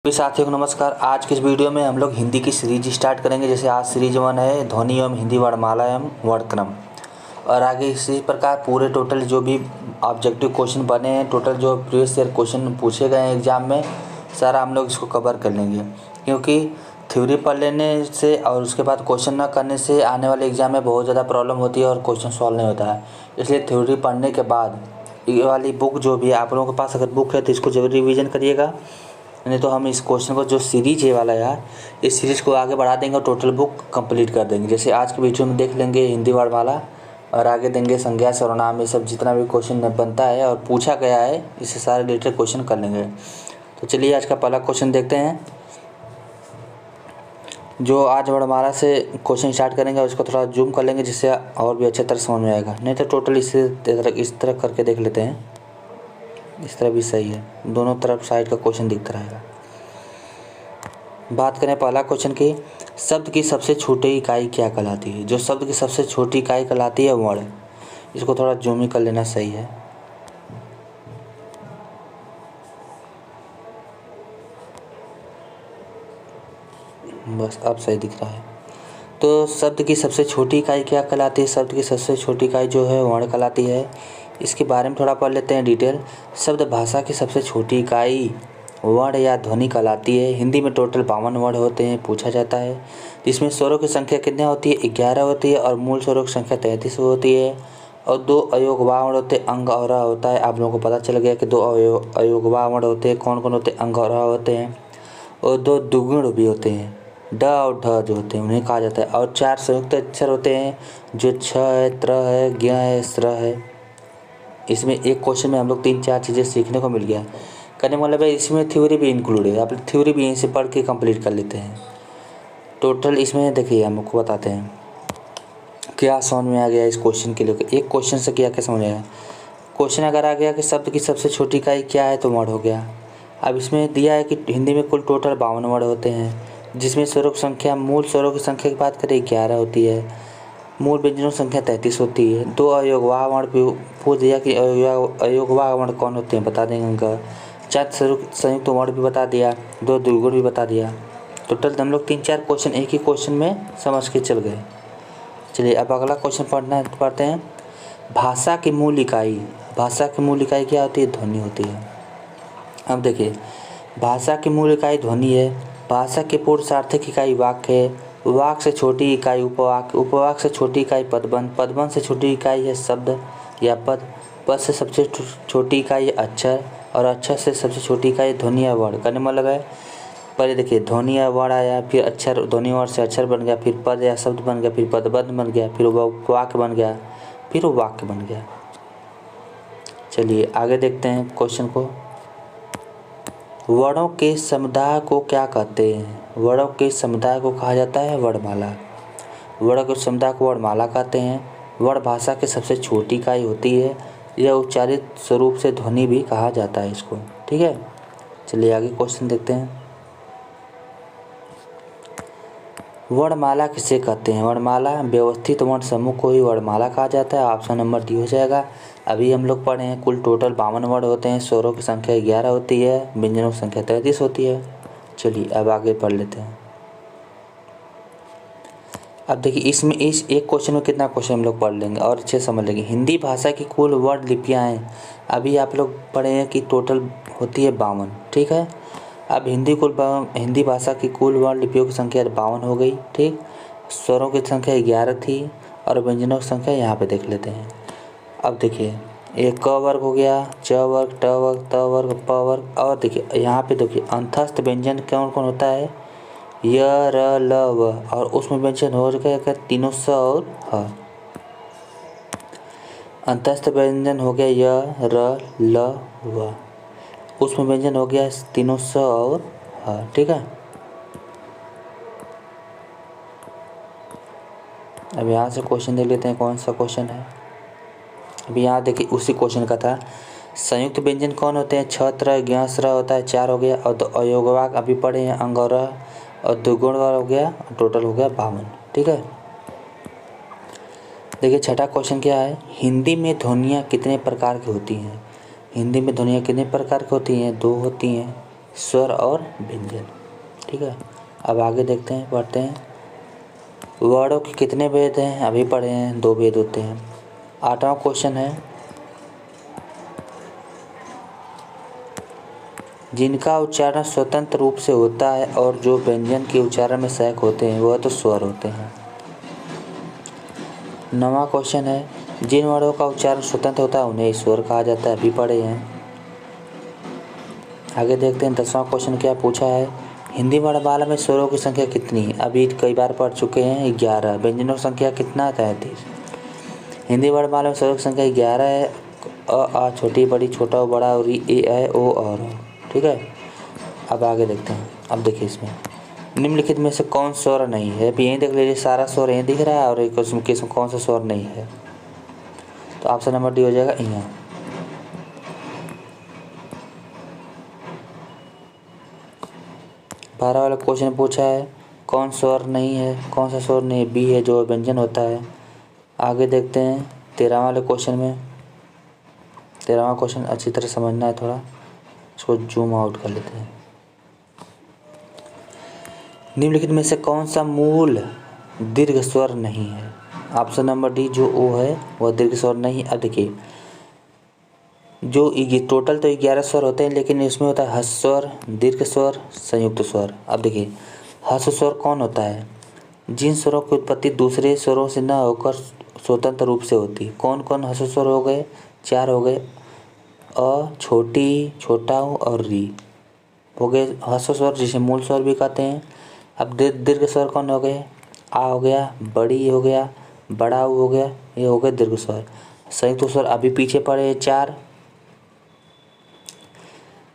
भी साथियों को नमस्कार। आज के इस वीडियो में हम लोग हिंदी की सीरीज स्टार्ट करेंगे। जैसे आज सीरीज 1 है ध्वनि एवं हिंदी वर्णमाला एवं वर्णक्रम, और आगे इसी प्रकार पूरे टोटल जो भी ऑब्जेक्टिव क्वेश्चन बने हैं, टोटल जो प्रीवियस ईयर क्वेश्चन पूछे गए हैं एग्जाम में, सारा हम लोग इसको कवर कर लेंगे। क्योंकि थ्योरी पढ़ लेने से और उसके बाद क्वेश्चन ना करने से आने वाले एग्जाम में बहुत ज़्यादा प्रॉब्लम होती है और क्वेश्चन सॉल्व नहीं होता है। इसलिए थ्योरी पढ़ने के बाद ये वाली बुक जो भी आप लोगों के पास अगर बुक है तो इसको जरूर रिवीजन करिएगा, नहीं तो हम इस क्वेश्चन को जो सीरीज है वाला यार, इस सीरीज को आगे बढ़ा देंगे और टोटल बुक कंप्लीट कर देंगे। जैसे आज के वीडियो में देख लेंगे हिंदी वर्णमाला, और आगे देंगे संज्ञा सर्वनाम, ये सब जितना भी क्वेश्चन बनता है और पूछा गया है इससे सारे रिलेटेड क्वेश्चन कर लेंगे। तो चलिए आज का पहला क्वेश्चन देखते हैं। जो आज वर्णमाला से क्वेश्चन स्टार्ट करेंगे उसको थोड़ा जूम कर लेंगे जिससे और भी अच्छे तरह समझ में आएगा, नहीं तो टोटल इस तरह करके देख लेते हैं। इस तरह भी सही है, दोनों तरफ साइड का क्वेश्चन दिखता रहेगा। बात करें पहला क्वेश्चन की, शब्द की सबसे छोटी इकाई क्या कहलाती है? जो शब्द की सबसे छोटी इकाई कहलाती है वर्ण। इसको थोड़ा जूम ही कर लेना सही है। बस अब सही दिख रहा है। तो शब्द की सबसे छोटी इकाई क्या कहलाती है? शब्द की सबसे छोटी इकाई जो है वर्ण कहलाती है। इसके बारे में थोड़ा पढ़ लेते हैं डिटेल। शब्द भाषा की सबसे छोटी इकाई वर्ण या ध्वनि कहलाती है। हिंदी में टोटल 52 वर्ण होते हैं, पूछा जाता है। जिसमें स्वरों की संख्या कितनी होती है? 11 होती है, और मूल स्वरों की संख्या 33 होती है। और 2 अयोगवा वर्ण होते हैं, अंग और होता है। आप लोगों को पता चल गया कि 2 अयोगवा वर्ण होते हैं, कौन कौन होते हैं? अंग और होते हैं। और 2 दुगुण भी होते हैं, ड और ढ जो होते हैं उन्हें कहा जाता है। और 4 संयुक्त अक्षर होते हैं जो छ है, त्र है, ज्ञ है, स्र है। इसमें एक क्वेश्चन में हम लोग 3-4 चीज़ें सीखने को मिल गया। कहने मतलब है इसमें थ्योरी भी इंक्लूड है। आप थ्योरी भी यहीं से पढ़ के कंप्लीट कर लेते हैं। टोटल इसमें देखिए हम आपको बताते हैं क्या समझ में आ गया इस क्वेश्चन के लिए। एक क्वेश्चन से क्या क्या समझ आया? क्वेश्चन अगर आ गया कि शब्द की सबसे छोटी इकाई क्या है तो वर्ण हो गया। अब इसमें दिया है कि हिंदी में कुल टोटल 52 वर्ण होते हैं, जिसमें स्वरों की संख्या, मूल स्वरों की संख्या की बात करें 11 होती है। मूल व्यंजनों की संख्या 33 होती है। 2 अयोगवा वर्ण पूछ दिया कि अयोगवा वर्ण कौन होते हैं, बता देंगे उनका। 4 संयुक्त वर्ण भी बता दिया, 2 द्विगुण भी बता दिया। टोटल हम लोग 3-4 क्वेश्चन एक ही क्वेश्चन में समझ के चल गए। चलिए अब अगला क्वेश्चन पढ़ते हैं। भाषा की मूल इकाई, भाषा की मूल इकाई क्या होती है? ध्वनि होती है। अब देखिए भाषा की मूल इकाई ध्वनि है। भाषा की पूर्ण सार्थक इकाई वाक्य है। वाक्य से छोटी इकाई उपवाक्य, उपवाक्य से छोटी इकाई पदबंध, पदबंध से छोटी इकाई है शब्द या पद, पद से सबसे छोटी इकाई है अक्षर, और अक्षर से सबसे छोटी इकाई ध्वनि या वर्ण। करने मतलब है पहले देखिए ध्वनि या वर्ण आया, फिर अक्षर, ध्वनि वर्ण से अक्षर बन गया, फिर पद या शब्द बन गया, फिर पदबंध बन गया, फिर वाक्य बन गया, फिर वाक्य बन गया। चलिए आगे देखते हैं क्वेश्चन को। वर्णों के समुदाय को क्या कहते हैं? वर्णों के समुदाय को कहा जाता है वर्णमाला। वर्णों के समुदाय को वर्णमाला कहते हैं। वर्ण भाषा की सबसे छोटी इकाई होती है। यह उच्चारित स्वरूप से ध्वनि भी कहा जाता है इसको, ठीक है। चलिए आगे क्वेश्चन देखते हैं। वर्णमाला किसे कहते हैं? वर्णमाला व्यवस्थित वर्ण समूह को ही वर्णमाला कहा जाता है। ऑप्शन नंबर डी हो जाएगा। अभी हम लोग पढ़े हैं कुल टोटल 52 वर्ण होते हैं, स्वरों की संख्या 11 होती है, व्यंजनों की संख्या 33 होती है। चलिए अब आगे पढ़ लेते हैं। अब देखिए इसमें इस एक क्वेश्चन में कितना क्वेश्चन हम लोग पढ़ लेंगे और अच्छे समझ लेंगे। हिंदी भाषा की कुल वर्ण लिपियाँ हैं, अभी आप लोग पढ़े हैं कि टोटल होती है 52, ठीक है। अब हिंदी भाषा की कुल वर्ण लिपियों की संख्या 52 हो गई, ठीक। स्वरों की संख्या 11 थी और व्यंजनों की संख्या यहाँ पे देख लेते हैं। अब देखिए एक क वर्ग हो गया, च वर्ग, ट वर्ग, त वर्ग, प वर्ग, और देखिए यहाँ पे देखिए अंतस्थ व्यंजन कौन कौन होता है? य, र, ल, व, और उसमें व्यंजन हो गया तीनों स और ह। अंतस्थ व्यंजन हो गया य, र, ल, व, उसमें व्यंजन हो गया तीनों स और ह, ठीक है। अब यहाँ से क्वेश्चन देख लेते हैं कौन सा क्वेश्चन है। अब यहाँ देखिए उसी क्वेश्चन का था। संयुक्त व्यंजन कौन होते हैं? छ, त्र, ज्ञ, स्र होता है, 4 हो गया। और अयोगवाक अभी पढ़े हैं, अंग और द्विगुण हो गया, टोटल हो गया 52, ठीक है। देखिए छठा क्वेश्चन क्या है? हिंदी में ध्वनियाँ कितने प्रकार की होती हैं? हिंदी में ध्वनियाँ कितने प्रकार की होती हैं? 2 होती हैं। स्वर और व्यंजन। ठीक है, अब आगे देखते हैं, पढ़ते हैं। वर्णों के कितने भेद हैं? अभी पढ़े हैं, 2 भेद होते हैं। 8वां क्वेश्चन है, जिनका उच्चारण स्वतंत्र रूप से होता है और जो व्यंजन के उच्चारण में सहायक होते हैं वह तो स्वर होते हैं। 9वां क्वेश्चन है, जिन वर्णों का उच्चारण स्वतंत्र होता है उन्हें स्वर कहा जाता है। अभी पढ़े हैं। आगे देखते हैं 10वां क्वेश्चन क्या पूछा है, हिंदी वर्णमाला में स्वरों की संख्या कितनी है? अभी कई बार पढ़ चुके हैं, 11। व्यंजनों की संख्या कितना? 33। हिंदी वर्णमाला में स्वरों की संख्या 11 है। अ, आ, छोटी बड़ी, छोटा उ बड़ा, और ए, ऐ, ओ और ओ। ठीक है, अब आगे देखते हैं। अब देखिए इसमें निम्नलिखित में से कौन स्वर नहीं है? अभी यहीं देख लीजिए, सारा स्वर यहीं दिख रहा है और एक उसमें कौन सा स्वर नहीं है, तो ऑप्शन नंबर डी हो जाएगा यहाँ। बारह वाला क्वेश्चन पूछा है, कौन स्वर नहीं है? कौन सा स्वर नहीं है? बी है, जो व्यंजन होता है। आगे देखते हैं 13 वाले क्वेश्चन में। 13वां क्वेश्चन अच्छी तरह समझना है, थोड़ा इसको जूम आउट कर लेते हैं। निम्नलिखित में से कौन सा मूल दीर्घ स्वर नहीं है? ऑप्शन नंबर डी, जो ओ है वह दीर्घ स्वर नहीं। अब देखिए, जो टोटल तो 11 स्वर होते हैं, लेकिन इसमें होता है ह्रस्व स्वर, दीर्घ स्वर, संयुक्त स्वर। अब देखिए, ह्रस्व स्वर कौन होता है? जिन स्वरों की उत्पत्ति दूसरे स्वरों से न होकर स्वतंत्र रूप से होती। कौन कौन ह्रस्व स्वर हो गए? 4 हो गए। अ, छोटी, छोटा ऊ और री हो गए ह्रस्व स्वर, जिसे मूल स्वर भी कहते हैं। अब दीर्घ स्वर कौन हो गए? आ हो गया, बड़ी हो गया, बड़ा ऊ हो गया, ये हो गए दीर्घ स्वर। संयुक्त स्वर अभी पीछे पड़े 4,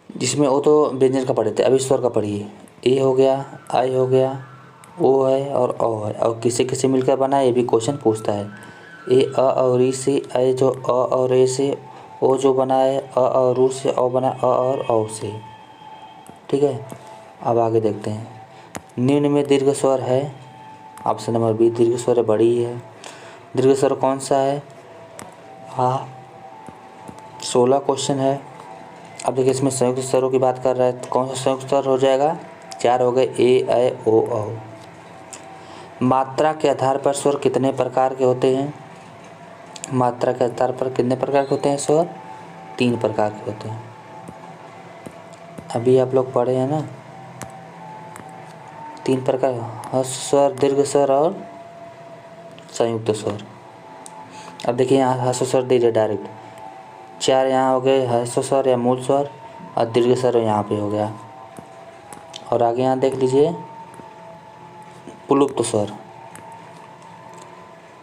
जिसमें वो तो व्यंजन का पढ़े थे, अभी स्वर का पढ़िए। ए हो गया, आई हो गया, ओ है और औ है, और किसे किसे मिलकर बना है ये भी क्वेश्चन पूछता है। ए अ और ई से, ऐ जो अ और ए से, ओ जो बना है अ और ऊ से, औ बना अ और औ से। ठीक है, अब आगे देखते हैं। निम्न में दीर्घ स्वर है? ऑप्शन नंबर बी दीर्घ स्वर है, बड़ी है। दीर्घ स्वर कौन सा है? हाँ, 16 क्वेश्चन है। अब देखिए, इसमें संयुक्त स्वरों की बात कर रहा है, तो कौन सा संयुक्त स्वर हो जाएगा? 4 हो गए, ए, ऐ, ओ, औ। मात्रा के आधार पर स्वर कितने प्रकार के होते हैं? मात्रा के आधार पर कितने प्रकार के होते हैं स्वर? 3 प्रकार के होते हैं। अभी आप लोग पढ़े हैं ना, 3 प्रकार, ह्रस्व स्वर, दीर्घ स्वर और संयुक्त स्वर। अब देखिए, यहाँ ह्रस्व स्वर दीजिए डायरेक्ट, 4 यहाँ हो गए ह्रस्व स्वर या मूल स्वर, और दीर्घ स्वर यहाँ पे हो गया। और आगे यहाँ देख लीजिए, प्लुप्त स्वर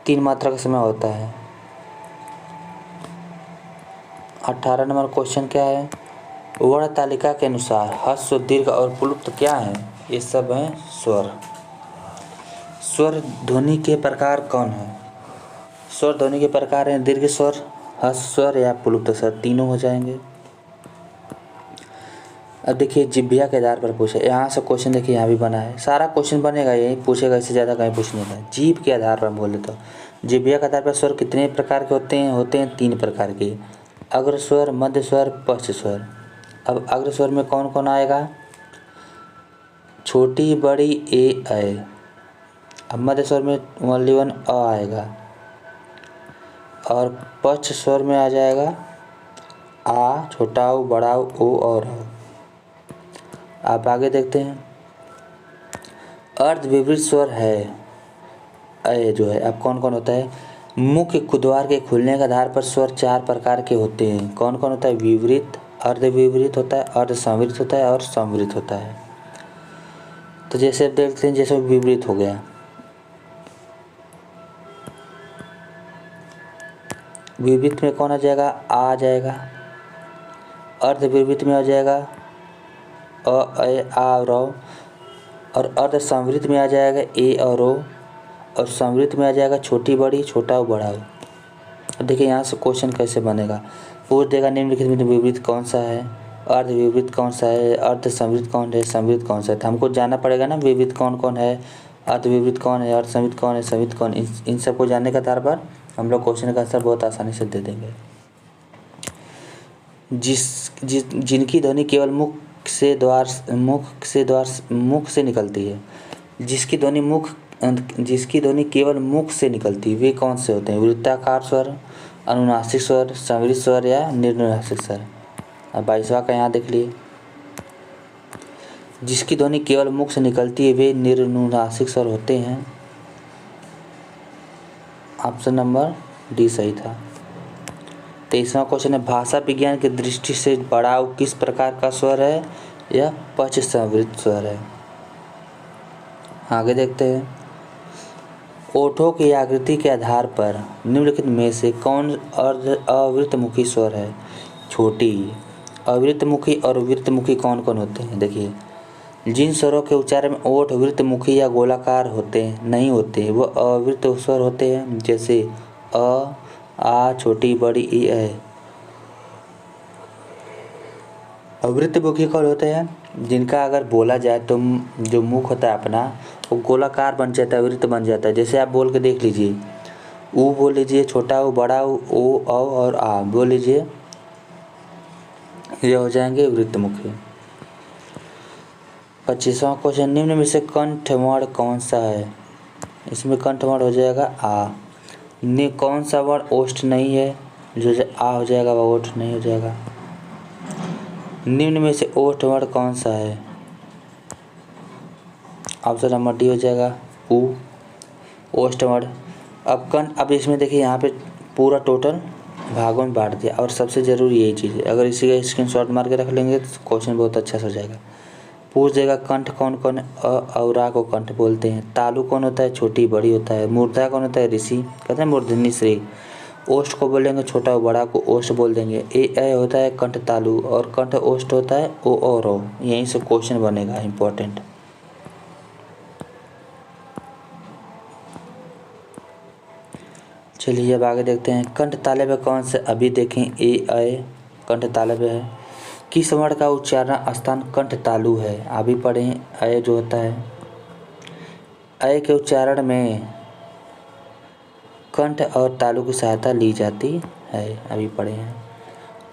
3 मात्रा का समय होता है। 18 नंबर क्वेश्चन क्या है? वर्ण तालिका के अनुसार ह्रस्व, दीर्घ और प्लुप्त क्या है? ये सब हैं स्वर। स्वर ध्वनि के प्रकार कौन है? स्वर ध्वनि के प्रकार हैं दीर्घ स्वर, ह्रस्व स्वर या प्लुप्त स्वर, तीनों हो जाएंगे। अब देखिए, जिह्वा के आधार पर पूछे, यहाँ से क्वेश्चन देखिए, यहाँ भी बना है, सारा क्वेश्चन बनेगा यही पूछेगा, इससे ज़्यादा कहीं पूछ नहीं था। जीभ के आधार पर बोले तो जिह्वा के आधार पर स्वर कितने प्रकार के होते हैं? होते हैं 3 प्रकार के, अग्र स्वर, मध्य स्वर, पश्च स्वर। अब अग्र स्वर में कौन कौन आएगा? छोटी, बड़ी, ए, ऐ। अब मध्य स्वर में ओनली 1 अ आएगा, और पश्च स्वर में आ जाएगा आ, छोटा ऊ, बड़ा ऊ, ओ और औ। आप आगे देखते हैं, अर्ध विवृत स्वर है ऐ जो है, अब कौन कौन होता है? मुख्य कुद्वार के खुलने के आधार पर स्वर 4 प्रकार के होते हैं। कौन कौन होता है? विवृत, अर्ध विवृत होता है, अर्ध संवृत होता है और संवृत होता है। तो जैसे देखते हैं, जैसे विवृत हो गया, विवृत में कौन आ जाएगा? आ जाएगा। अर्ध विवृत में आ जाएगा अ, ऐ, आ और औ, और अर्ध संवृत में आ जाएगा ए और ओ, और संवृत में आ जाएगा छोटी, बड़ी, छोटा ऊ, बड़ा ऊ। अब देखिए, यहाँ से क्वेश्चन कैसे बनेगा, पूछ देगा निम्नलिखित में विवृत कौन सा है, अर्ध विवृत कौन सा है, अर्ध संवृत कौन है, संवृत कौन सा है। तो हमको जानना पड़ेगा ना विवृत कौन कौन है, अर्ध विवृत कौन है, अर्ध संवृत कौन है, संवृत कौन। इन सबको जानने के आधार पर हम लोग क्वेश्चन का आंसर बहुत आसानी से दे देंगे। जिनकी ध्वनि केवल मुख मुख से निकलती है। जिसकी ध्वनि केवल मुख से निकलती है वे कौन से होते हैं? वृत्ताकार स्वर, अनुनासिक स्वर, समृद्ध स्वर या निर्नुनासिक स्वर। अब 22वां का यहाँ देख लिए, जिसकी ध्वनि केवल मुख से निकलती है वे निर्नुनासिक स्वर होते हैं। ऑप्शन नंबर डी सही था। 23वां क्वेश्चन है, भाषा विज्ञान की दृष्टि से बड़ाऊ किस प्रकार का स्वर है? यह पक्ष समृद्ध स्वर है। आगे देखते हैं, ओठों की आकृति के आधार पर निम्नलिखित में से कौन अवृत्तमुखी स्वर है? छोटी। अवृत्तमुखी और वृत्तमुखी कौन कौन होते हैं? देखिए, जिन स्वरों के उच्चारण में ओठ वृत्तमुखी या गोलाकार नहीं होते वह अवृत्त स्वर होते हैं, जैसे अ, आ, छोटी, बड़ी, ई, ए। अवृत्तमुखी कौन होते हैं? जिनका अगर बोला जाए तो जो मुख होता है अपना वो गोलाकार बन जाता है, वृत्त बन जाता है। जैसे आप बोल के देख लीजिए, ऊ बोल लीजिए, छोटा ऊ, बड़ा ऊ, ओ, औ और आ बोल लीजिए, ये हो जाएंगे वृत्तमुखी। 25वां क्वेश्चन, निम्न में से कंठवर्ण कौन सा है? इसमें कंठवर्ण हो जाएगा आ। कौन सा वर्ण ओष्ठ नहीं है? जो आ हो जाएगा वह ओष्ठ नहीं हो जाएगा। निम्न में से ओष्ठ वर्ण कौन सा है? ऑप्शन नंबर डी हो जाएगा ऊ, ओष्ठ वर्ण। अब इसमें देखिए, यहाँ पे पूरा टोटल भागों में बांट दिया और सबसे ज़रूरी यही चीज़ है। अगर इसी का स्क्रीनशॉट मार के रख लेंगे तो क्वेश्चन बहुत अच्छा से हो जाएगा। पूछ देगा कंठ कौन कौन है? औरा को कंठ बोलते हैं। तालु कौन होता है? छोटी बड़ी होता है। मूर्धा कौन होता है? ऋषि, कहते हैं मूर्धन्य श्री। ओष्ठ को बोलेंगे छोटा बड़ा को ओष्ठ बोल देंगे। ए होता है कंठ तालु और कंठ ओष्ठ होता है ओ और ओ। यहीं से क्वेश्चन बनेगा इम्पोर्टेंट। चलिए अब आगे देखते हैं, कंठ तालव्य में कौन से? अभी देखें, ए कंठ तालव्य है। किस वर्ण का उच्चारण स्थान कंठ तालु है? अभी पढ़ें, अय जो होता है, अय के उच्चारण में कंठ और तालु की सहायता ली जाती है। अभी पढ़े हैं।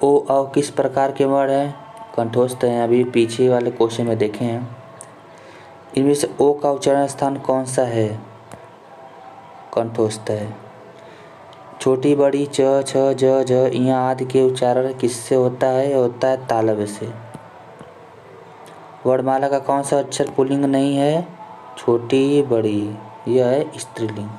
ओ औ किस प्रकार के वर्ण है? कंठोस्थ हैं। अभी पीछे वाले क्वेश्चन में देखे हैं। इनमें से ओ का उच्चारण स्थान कौन सा है? कंठोस्थ है। छोटी बड़ी च, छ, ज, झ, यहाँ आदि के उच्चारण किससे होता है? होता है तालव्य से। वर्णमाला का कौन सा अक्षर पुल्लिंग नहीं है? छोटी बड़ी, यह है स्त्रीलिंग।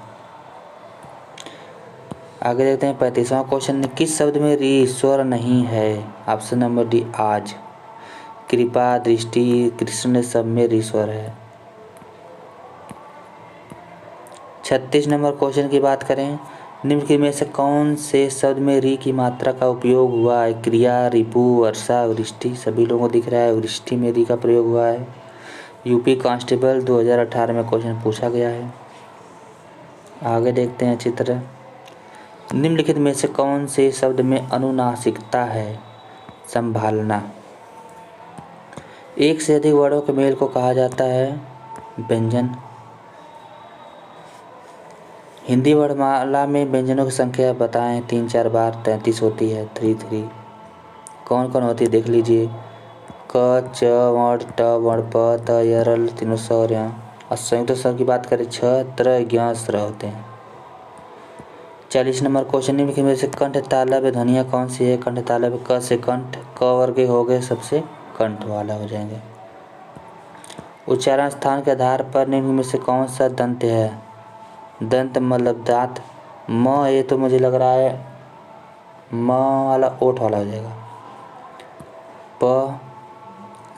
आगे देखते हैं 35वां क्वेश्चन, किस शब्द में री स्वर नहीं है? ऑप्शन नंबर डी आज। कृपा, दृष्टि, कृष्ण सब में री स्वर है। 36 नंबर क्वेश्चन की बात करें, निम्न में से कौन से शब्द में री की मात्रा का उपयोग हुआ है? क्रिया, रिपु, वर्षा, वृष्टि। सभी लोगों को दिख रहा है वृष्टि में री का प्रयोग हुआ है। यूपी कांस्टेबल 2018 में क्वेश्चन पूछा गया है। आगे देखते हैं चित्र। निम्नलिखित में से कौन से शब्द में अनुनासिकता है? संभालना। एक से अधिक वर्णों के मेल को कहा जाता है व्यंजन। हिंदी वर्णमाला में व्यंजनों की संख्या बताएं। 3 4 बार 33 होती है। 3 3 कौन कौन होती है देख लीजिए। क, च वर्ण, ट वर्ण, प, त, य, र तीनों स्वर यहाँ। और संयुक्त स्वर की बात करें छ, त्र, ज्ञ, स्र होते हैं। 40 नंबर क्वेश्चन, निम्न में से कंठ तालव्य ध्वनियाँ कौन सी है? कंठ तालव्य क से कंठ, क वर्ग हो गए सबसे कंठ वाला हो जाएंगे। उच्चारण स्थान के आधार पर निम्न में से कौन सा दंत है? दंत मतलब दांत। म ये तो मुझे लग रहा है म वाला ओठ वाला हो जाएगा। प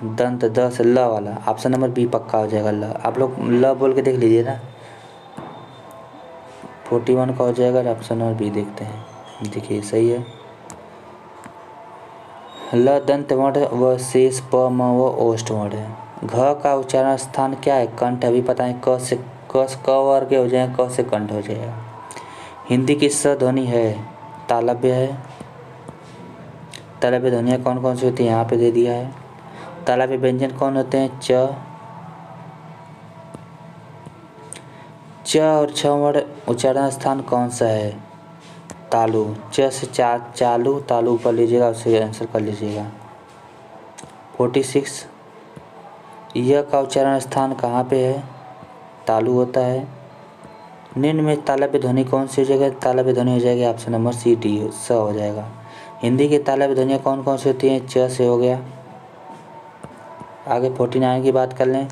दंत, द से ल वाला। ऑप्शन नंबर बी पक्का हो जाएगा ल। आप लोग ल बोल के देख लीजिए ना। 41 का हो जाएगा। ऑप्शन नंबर बी देखते हैं। देखिए सही है। ल दंत वर्ण व शेष प म व ओष्ठ वर्ण है। घ का उच्चारण स्थान क्या है? कंठ। अभी पता है क से क वर्ग हो जाए, क से कंठ हो जाएगा। हिंदी की स ध्वनि है तालव्य है। तालव्य ध्वनियाँ कौन कौन सी होती है यहाँ पे दे दिया है। तालव्य व्यंजन कौन होते हैं? च और छ वर्ण उच्चारण स्थान कौन सा है? तालु। च से चालू, तालु कर लीजिएगा, उससे आंसर कर लीजिएगा। 46 यह का उच्चारण स्थान कहाँ पे है? तालु होता है। निम्न में तालव्य ध्वनि कौन सी हो जाएगी? तालव्य ध्वनि हो जाएगी ऑप्शन नंबर सी डी, स हो जाएगा। हिंदी की तालव्य ध्वनियाँ कौन कौन सी होती हैं? च से हो गया। आगे 49 की बात कर लें।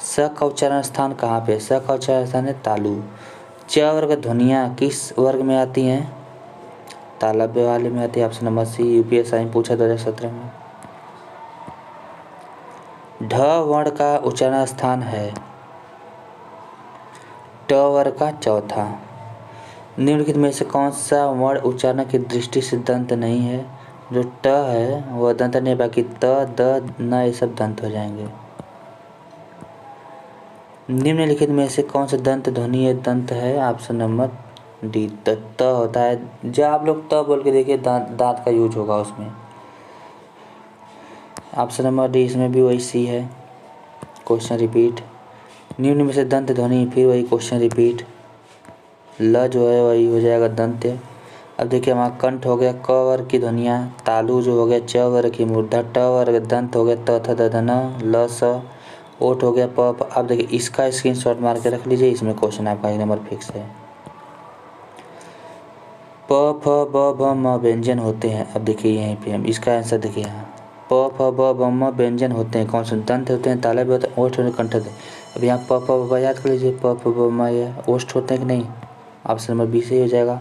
स का उच्चारण स्थान कहाँ पे? स का उच्चारण स्थान है तालु। च वर्ग ध्वनियाँ किस वर्ग में आती हैं? तालव्य वाले में आती है, ऑप्शन नंबर सी। यूपीएससी में पूछा 2017 में। ढ वर्ण का उच्चारण स्थान है ट वर्ग का चौथा। निम्नलिखित में से कौन सा वर्ण उच्चारण की दृष्टि से दंत नहीं है? जो ट है वह दंत नहीं, बाकी त, द, न ये सब दंत हो जाएंगे। निम्नलिखित में से कौन सा दंत ध्वनि या दंत है? ऑप्शन नंबर डी, त होता है। जब आप लोग त बोल के देखिए दांत का यूज होगा उसमें। ऑप्शन नंबर डी, इसमें भी वही सी है। Question repeat. निम्न में से दंत ध्वनि, फिर वही क्वेश्चन रिपीट। ल जो है वही हो जाएगा दंत। अब देखिए हमारा कंठ हो गया क वर्ग की ध्वनियाँ, तालु जो हो गया च वर्ग की मूर्धा, ट वर्ग दंत हो गया त थ द ध न, ल स, ओठ हो गया प। अब देखिए इसका स्क्रीनशॉट मार के रख लीजिए, इसमें क्वेश्चन आपका 1 नंबर फिक्स है। प फ ब भ म व्यंजन होते हैं। अब देखिए यहीं पे हम इसका आंसर देखिए यहाँ प फ ब भ म व्यंजन होते हैं। कौन से? दंत होते हैं, तालव्य होते हैं, ओष्ठ होते हैं, कंठ होते हैं। अब यहाँ प फ ब याद कर लीजिए, प फ ब म ये ओष्ठ होते हैं कि नहीं? ऑप्शन नंबर बी से हो जाएगा।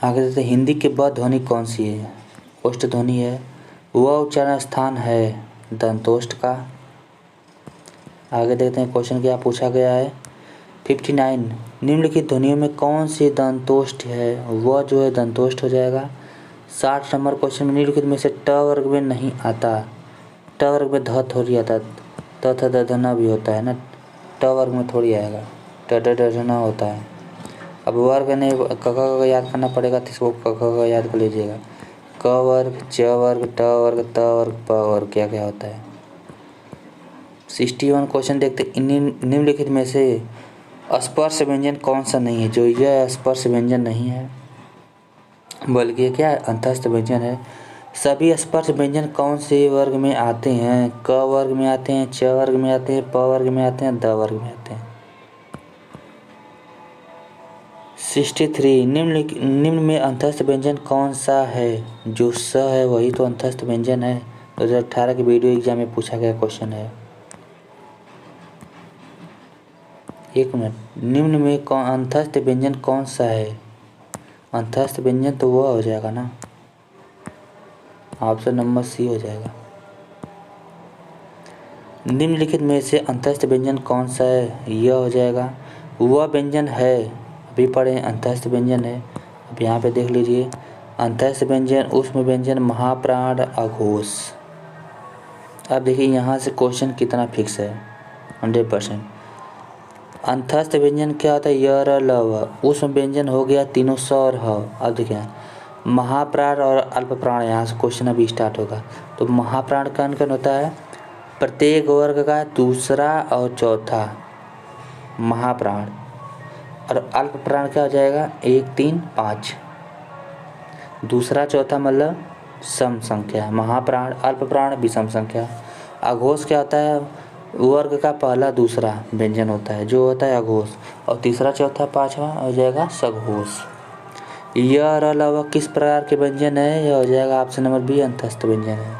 आगे देखते हैं हिंदी के ब ध्वनि कौन सी है? ओष्ठ ध्वनि है। वह उच्चारण स्थान है दंतोष्ठ का। आगे देखते हैं क्वेश्चन क्या पूछा गया है। 59 निम्नलिखित ध्वनियों में कौन सी दंतोष्ठ है? वह जो है दंतोष्ठ हो जाएगा। 60 नंबर क्वेश्चन में निम्नलिखित में से ट वर्ग में नहीं आता। ट वर्ग में ध थोड़ी आता, त थ द ध न भी होता है ना, ट वर्ग में थोड़ी आएगा, ट ड ढ न होता है। अब वर्ग ने क ख याद करना पड़ेगा, तो इसको क ख याद कर लीजिएगा। क वर्ग, च वर्ग, ट वर्ग, त वर्ग, प वर्ग क्या क्या होता है। 61 क्वेश्चन देखते। निम्नलिखित में से स्पर्श व्यंजन कौन सा नहीं है? जो यह स्पर्श व्यंजन नहीं है बल्कि क्या है? अंतस्थ व्यंजन है। सभी स्पर्श व्यंजन कौन से वर्ग में आते हैं? क वर्ग में आते हैं, च वर्ग में आते हैं, प वर्ग में आते हैं, द वर्ग में आते हैं। 63 निम्न में अंतस्थ व्यंजन कौन सा है? जो स है वही तो अंतस्थ व्यंजन है। 2018 के वीडियो एग्जाम में पूछा गया क्वेश्चन है। 1 मिनट। निम्न में अंतस्थ व्यंजन कौन सा है? अंतस्थ व्यंजन तो वह हो जाएगा ना, ऑप्शन नंबर सी हो जाएगा। निम्नलिखित में से अंतस्थ व्यंजन कौन सा है? यह हो जाएगा। वह व्यंजन है, अभी पढ़े अंतस्थ व्यंजन है। अब यहाँ पे देख लीजिए अंतस्थ व्यंजन, ऊष्म व्यंजन, महाप्राण, अघोष। अब देखिए यहाँ से क्वेश्चन कितना फिक्स है, 100%। अंतस्थ व्यंजन क्या होता है? य र ल व। ऊष्म व्यंजन हो गया तीनों स और ह। अब देखिए महाप्राण और अल्प प्राण, यहाँ से क्वेश्चन अभी स्टार्ट होगा। तो महाप्राण कौन कौन होता है? प्रत्येक वर्ग का दूसरा और चौथा महाप्राण। और अल्प प्राण क्या हो जाएगा? 1 3 5। दूसरा चौथा मतलब सम संख्या। महाप्राण, अल्प प्राण, विषम संख्या। अघोष क्या होता है? वर्ग का पहला दूसरा व्यंजन होता है, जो होता है अघोष। और तीसरा चौथा पांचवा हो जाएगा सघोष। यह र ल व किस प्रकार के व्यंजन है? यह हो जाएगा ऑप्शन नंबर बी, अंतस्थ व्यंजन है।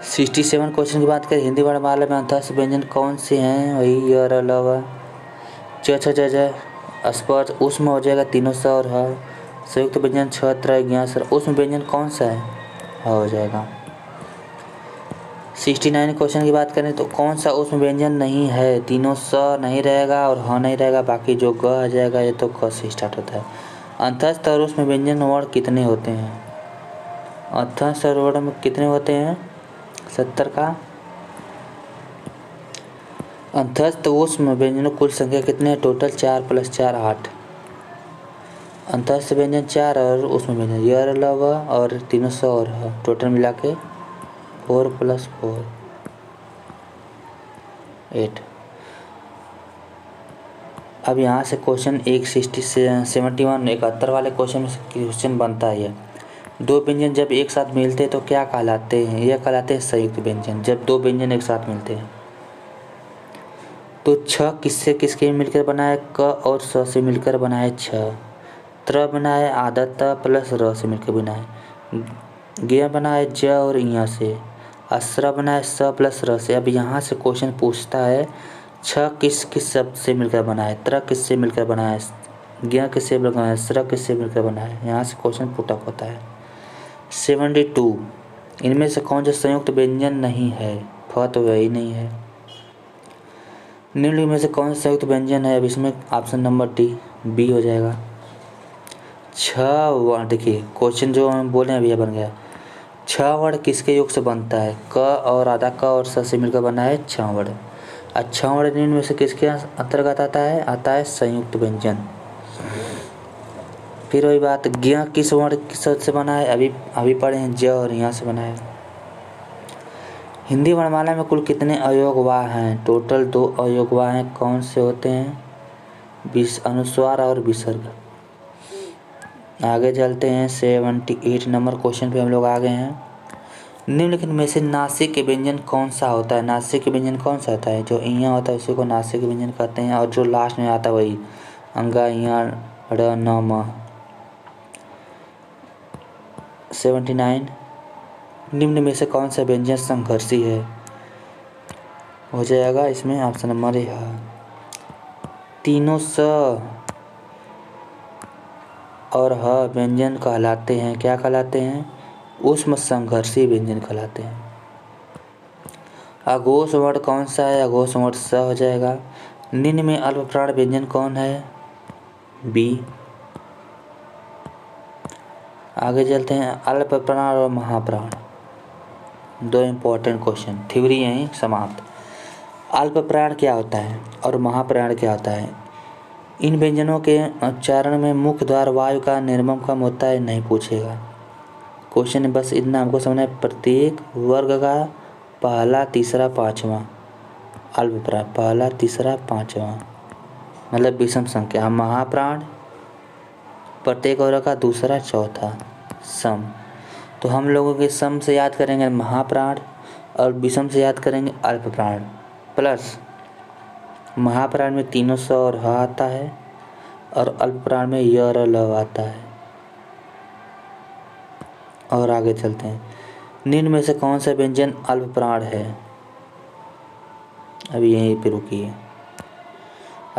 67 क्वेश्चन की बात करें। हिंदी वर्णमाला में अंतस्थ व्यंजन कौन से हैं? वही य र ल व। च छ ज झ स्पर्श ऊष्म हो जाएगा तीनों स और ह। संयुक्त व्यंजन छ त्र ज्ञ सर। ऊष्म व्यंजन कौन सा है? ह हो जाएगा। 69 क्वेश्चन की बात करें तो कौन सा ऊष्म व्यंजन नहीं है? तीनों स नहीं रहेगा और ह नहीं रहेगा, बाकी जो ग आ जाएगा ये तो क से स्टार्ट होता है। अंतस्थ और ऊष्म व्यंजन वर्ण कितने होते हैं? अंतस्थ और वर्ण में कितने होते हैं? 70 का। अंतस्थ ऊष्म व्यंजनों कुल संख्या कितने हैं? टोटल 4 + 4 8। अंतस्थ व्यंजन 4 और ऊष्म व्यंजन य र ल व और तीनों स और ह, टोटल मिला के 4 + 4 8। अब यहाँ से क्वेश्चन 71 71 वाले क्वेश्चन में क्वेश्चन बनता है ये, दो व्यंजन जब एक साथ मिलते हैं तो क्या कहलाते हैं? यह कहलाते हैं संयुक्त व्यंजन, जब दो व्यंजन एक साथ मिलते हैं। तो छ किससे किसके मिलकर बना है? क और स से मिलकर बना है छ। त्र बना है आधा त प्लस र से मिलकर बना है। ज्ञ बना है ज और इया से। अस्रा बना है स प्लस र से। अब यहाँ से क्वेश्चन पूछता है छ किस किस शब्द से मिलकर बना है? त्र किससे मिलकर बना है? ज्ञ किससे मिलकर बना है? स्र किससे मिलकर बना है? यहाँ से क्वेश्चन पुटअप होता है। 72 इनमें से कौन सा संयुक्त व्यंजन नहीं है? फ तो वही नहीं है। निम्नलिखित में से कौन सा संयुक्त व्यंजन है? अब इसमें ऑप्शन नंबर डी बी हो जाएगा। छ वर्ण, देखिए क्वेश्चन जो हम बोले अभी बन गया। छ वर्ण किसके योग से बनता है? क और आधा क और स से मिलकर बना है छ वर्ण। अच्छा वर्ण निम्न में से किसके अंतर्गत आता है? आता है संयुक्त व्यंजन। फिर वही बात, ज्ञ किस वर्ण किस शब्द से बना है? अभी पढ़े हैं, ज और यहाँ से बना है। हिंदी वर्णमाला में कुल कितने अयोगवाह हैं? टोटल 2 अयोगवाह हैं। कौन से होते हैं? अनुस्वार और विसर्ग। आगे चलते हैं 78 नंबर क्वेश्चन पे हम लोग आ गए हैं। निम्नलिखित में से नासिक के व्यंजन कौन सा होता है? नासिक के व्यंजन कौन सा होता है? जो इया होता है उसी को नासिक के व्यंजन कहते हैं, और जो लास्ट में आता है वही अंगा इया र न म। 79 निम्न में से कौन सा व्यंजन संघर्षी है? हो जाएगा इसमें ऑप्शन नंबर ए है। तीनों स और ह व्यंजन कहलाते हैं, क्या कहलाते हैं? ऊष्म संघर्षी व्यंजन कहलाते हैं। अघोष वर्ण कौन सा है? अघोष वर्ण स हो जाएगा। निम्न में अल्प प्राण व्यंजन कौन है? बी। आगे चलते हैं, अल्प प्राण और महाप्राण, 2 इम्पोर्टेंट क्वेश्चन, थ्योरी यहीं समाप्त। अल्प प्राण क्या होता है और महाप्राण क्या होता है? इन व्यंजनों के उच्चारण में मुख द्वार वायु का निर्गमन होता है, नहीं पूछेगा क्वेश्चन, बस इतना हमको समझना है। प्रत्येक वर्ग का पहला तीसरा पांचवा अल्प प्राण, पहला तीसरा पांचवा मतलब विषम संख्या। महाप्राण प्रत्येक वर्ग का दूसरा चौथा सम। तो हम लोगों के सम से याद करेंगे महाप्राण और विषम से याद करेंगे अल्प प्राण। प्लस महाप्राण में तीनों स और ह आता है और अल्प प्राण में य और ल आता है। और आगे चलते हैं, निम्न में से कौन सा व्यंजन अल्प प्राण है? अभी यहीं पे रुकिए।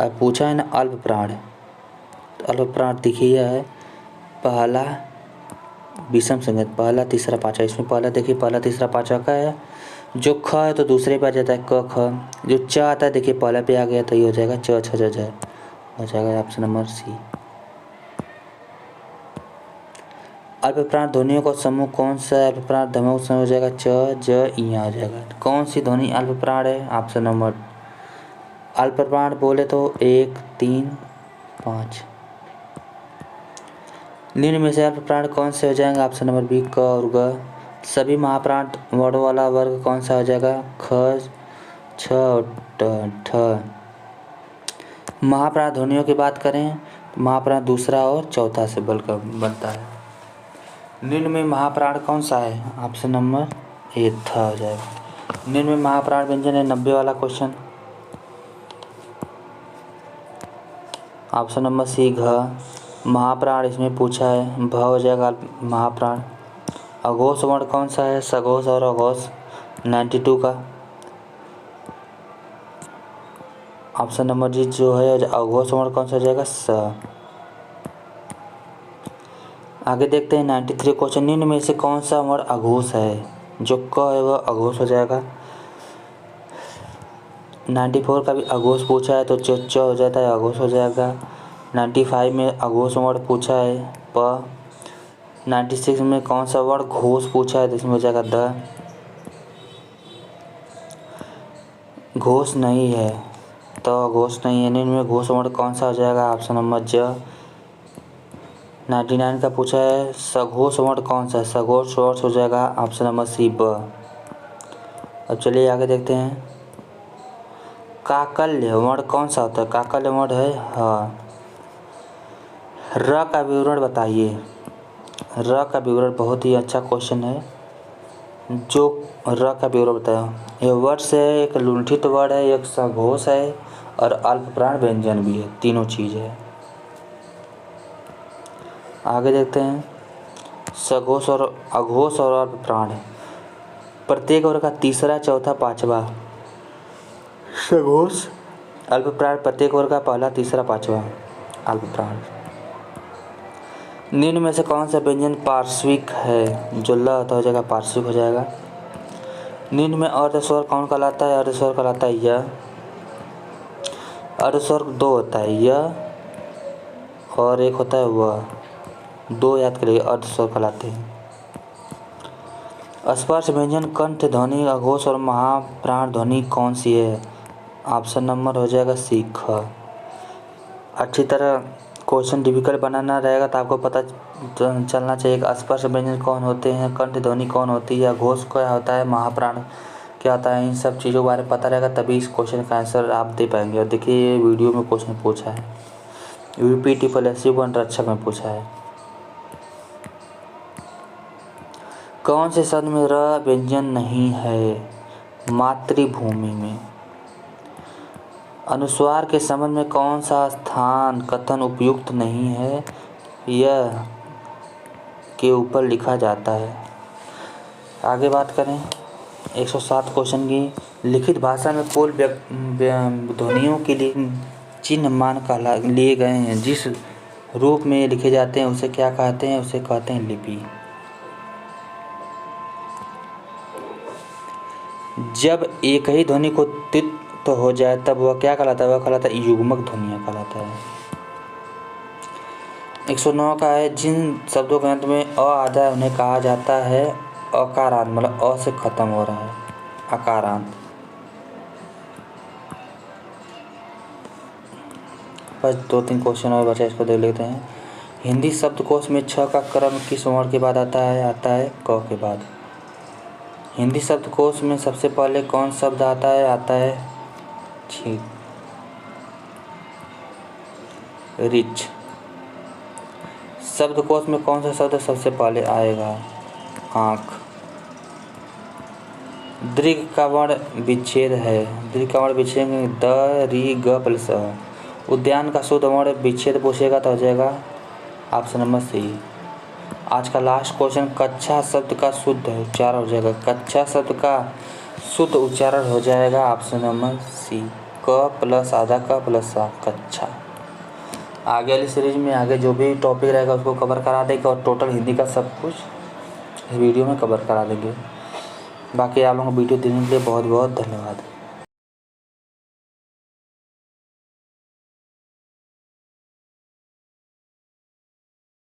अब पूछा है ना अल्प प्राण, तो अल्प प्राण देखिए है पहला विषम संख्या, पहला तीसरा पांचवा। इसमें पहला देखिए, पहला तीसरा पांचवा का है। जो ख है तो दूसरे पे आ जाता है क ख। जो च आता है देखिए पहले पे आ गया तो ये हो जाएगा च छ ज झ, हो जाएगा ऑप्शन नंबर सी। अल्प प्राण ध्वनियों का समूह कौन सा है? अल्प प्राण ध्वनियों का समूह हो जाएगा च ज इया हो जाएगा। कौन सी ध्वनि अल्प प्राण है? ऑप्शन नंबर, अल्प प्राण बोले तो 1 3 5। निम्न में से अल्प प्राण कौन से हो जाएंगे? ऑप्शन नंबर बी क और ग। सभी महाप्राण वर्णों वाला वर्ग कौन सा हो जाएगा? ख छ और ठ। महाप्राण ध्वनियों की बात करें तो महाप्राण दूसरा और चौथा से बनता है। निम्न में महाप्राण कौन सा है? ऑप्शन नंबर ए थ हो जाएगा। निम्न में महाप्राण व्यंजन है 90 वाला क्वेश्चन, ऑप्शन नंबर सी घ। महाप्राण इसमें पूछा है, भ हो जाएगा महाप्राण। अघोष वर्ण कौन सा है? सघोष और अघोष 92 का। ऑप्शन नंबर जी जो है अघोष वर्ण कौन सा हो जाएगा? स। आगे देखते हैं 93 क्वेश्चन, निम्न में से कौन सा वर्ण अघोष है? जो क है वह अघोष हो जाएगा। 94 का भी अघोष पूछा है तो जो च हो जाता है अघोष हो जाएगा। 95 में अघोष वर्ण पूछा है प। 96 में कौन सा वर्ण घोष पूछा है तो इसमें हो जाएगा द। घोष नहीं है तो घोष नहीं है। निम्न में घोष वर्ण कौन सा हो जाएगा? ऑप्शन नंबर ज। 99 का पूछा है सघोष वर्ण कौन सा है? सघोष वर्ण हो जाएगा ऑप्शन नंबर सी ब। अब चलिए आगे देखते हैं, काकल्य वर्ण कौन सा होता है? काकल्य वर्ण है हाँ। र का विवरण बताइए। र का विवरण बहुत ही अच्छा क्वेश्चन है। जो र का विवरण बताया, यह वर्ड है, एक लुंठित वर्ड है, एक सघोष है और अल्पप्राण व्यंजन भी है, तीनों चीज़ है। आगे देखते हैं। सघोष और अघोष और अल्पप्राण है। प्रत्येक वर्ग का तीसरा, चौथा, पांचवा। सघोष अल्पप्राण प्रत्येक वर्ग का पहला, तीसरा, पांचवा अल्पप्राण। निम्न में से कौन सा व्यंजन पार्श्विक है? जो ल होता हो जाएगा पार्श्विक हो जाएगा। निम्न में अर्धस्वर कौन कहलाता है? अर्धस्वर कहलाता है य। अर्धस्वर दो होता है, य और एक होता है व। दो याद करिए, अर्धस्वर कहलाते हैं। स्पर्श व्यंजन कंठ ध्वनि, अघोष और महाप्राण ध्वनि कौन सी है? ऑप्शन नंबर हो जाएगा सी, ख। अच्छी तरह क्वेश्चन डिफिकल्ट बनाना रहेगा तो आपको पता चलना चाहिए कि स्पर्श व्यंजन कौन होते हैं, कंठ ध्वनि कौन होती है, अघोष क्या होता है, महाप्राण क्या होता है। इन सब चीज़ों के बारे में पता रहेगा तभी इस क्वेश्चन का आंसर आप दे पाएंगे। और देखिए ये वीडियो में क्वेश्चन पूछा है, UPTSSC रक्षक में पूछा है। कौन से शब्द में र व्यंजन नहीं है? मातृभूमि में। अनुस्वार के संबंध में कौन सा स्थान कथन उपयुक्त नहीं है? यह के ऊपर लिखा जाता है। आगे बात करें 107 क्वेश्चन की। लिखित भाषा में पूर्ण ध्वनियों के लिए चिन्ह मान लिए गए हैं। जिस रूप में लिखे जाते हैं उसे क्या कहते हैं? उसे कहते हैं लिपि। जब एक ही ध्वनि को तित हो जाए तब वह क्या कहलाता है? वह कहलाता है युग्मक ध्वनियाँ कहलाता है। 109 का है, जिन शब्दों के अंत में अ आता है उन्हें कहा जाता है अकारांत, मतलब अ से खत्म हो रहा है, अकारांत। बस 2-3 क्वेश्चन और बचा, इसको देख लेते हैं। हिंदी शब्दकोश में छ का क्रम किस वर्ण के बाद आता है? आता है क के बाद। हिंदी शब्दकोश में सबसे पहले कौन शब्द आता है? आता है रिच। शब्दकोश में कौन सा शब्द सबसे पहले आएगा? आँख। दीर्घ का वर्ण विच्छेद है। दीर्घ का वर्ण विच्छेद में द, री, ग प्लस अ। उद्यान का शुद्ध वर्ण विच्छेद पूछेगा तो हो जाएगा ऑप्शन नंबर सी। आज का लास्ट क्वेश्चन, कच्छा शब्द का शुद्ध उच्चारण हो जाएगा। कच्छा शब्द का शुद्ध उच्चारण हो जाएगा ऑप्शन नंबर सी, क प्लस आधा क प्लस सा, कच्छा। आगे वाली सीरीज में आगे जो भी टॉपिक रहेगा उसको कवर करा देंगे और टोटल हिंदी का सब कुछ इस वीडियो में कवर करा देंगे। बाकी आप लोगों को वीडियो देखने के लिए बहुत बहुत धन्यवाद।